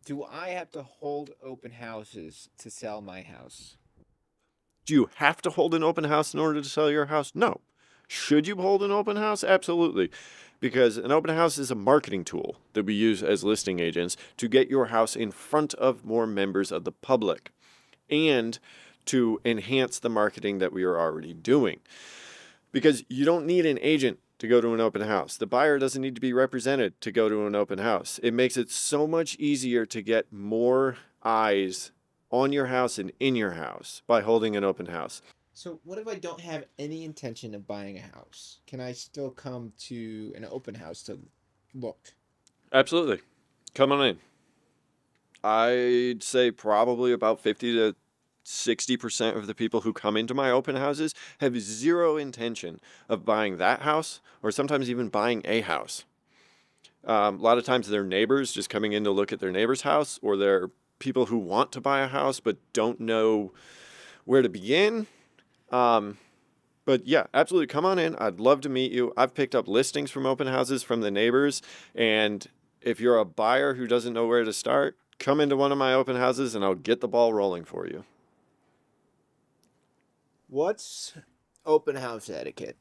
Do I have to hold open houses to sell my house? Do you have to hold an open house in order to sell your house? No. Should you hold an open house? Absolutely. Because an open house is a marketing tool that we use as listing agents to get your house in front of more members of the public and to enhance the marketing that we are already doing. Because you don't need an agent to go to an open house. The buyer doesn't need to be represented to go to an open house. It makes it so much easier to get more eyes on your house and in your house by holding an open house. So, what if I don't have any intention of buying a house? Can I still come to an open house to look? Absolutely. Come on in. I'd say probably about 50 to 60% of the people who come into my open houses have zero intention of buying that house or sometimes even buying a house. A lot of times they're neighbors just coming in to look at their neighbor's house, or they're people who want to buy a house but don't know where to begin. But yeah, absolutely. Come on in. I'd love to meet you. I've picked up listings from open houses from the neighbors. And if you're a buyer who doesn't know where to start, come into one of my open houses and I'll get the ball rolling for you. What's open house etiquette?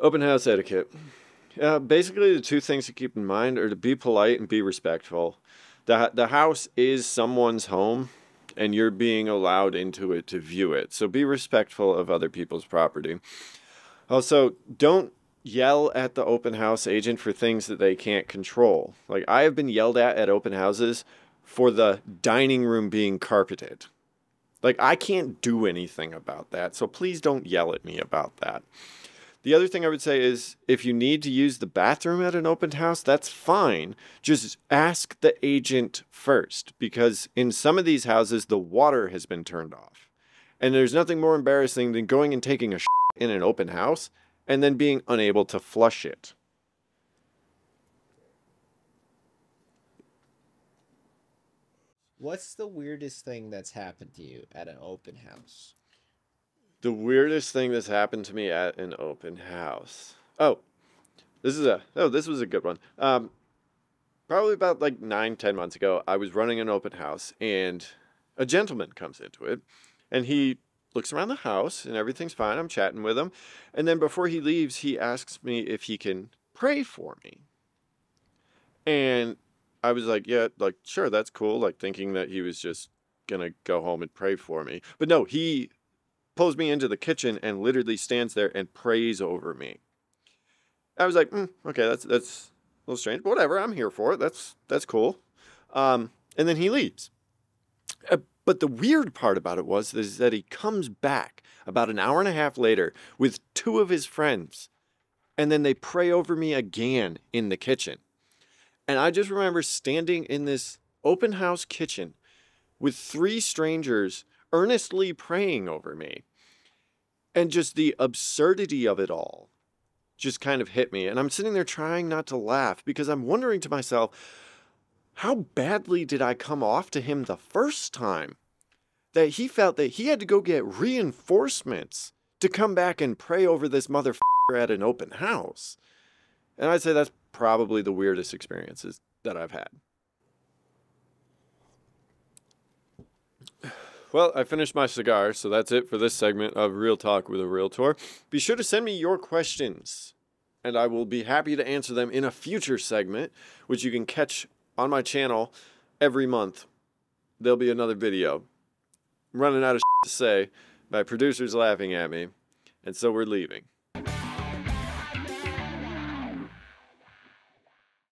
Open house etiquette. Basically, the two things to keep in mind are to be polite and be respectful. The house is someone's home, and you're being allowed into it to view it. So be respectful of other people's property. Also, don't yell at the open house agent for things that they can't control. Like, I have been yelled at open houses for the dining room being carpeted. Like, I can't do anything about that, so please don't yell at me about that. The other thing I would say is if you need to use the bathroom at an open house, that's fine. Just ask the agent first, because in some of these houses, the water has been turned off. And there's nothing more embarrassing than going and taking a in an open house and then being unable to flush it. What's the weirdest thing that's happened to you at an open house? The weirdest thing that's happened to me at an open house. This was a good one. Probably about like 9, 10 months ago, I was running an open house and a gentleman comes into it and he looks around the house and everything's fine. I'm chatting with him. And then before he leaves, he asks me if he can pray for me. And I was like, yeah, like, sure, that's cool. Like, thinking that he was just gonna go home and pray for me. But no, he pulls me into the kitchen and literally stands there and prays over me. I was like, okay, that's a little strange, but whatever. I'm here for it. That's cool. And then he leaves. But the weird part about it is that he comes back about an hour and a half later with two of his friends, and then they pray over me again in the kitchen. And I just remember standing in this open house kitchen with three strangers earnestly praying over me. And just the absurdity of it all just kind of hit me. And I'm sitting there trying not to laugh because I'm wondering to myself, how badly did I come off to him the first time that he felt that he had to go get reinforcements to come back and pray over this motherfucker at an open house? And I'd say that's probably the weirdest experiences that I've had. Well, I finished my cigar, so that's it for this segment of Real Talk with a Realtor. Be sure to send me your questions, and I will be happy to answer them in a future segment, which you can catch on my channel every month. There'll be another video. I'm running out of to say. My producer's laughing at me, and so we're leaving.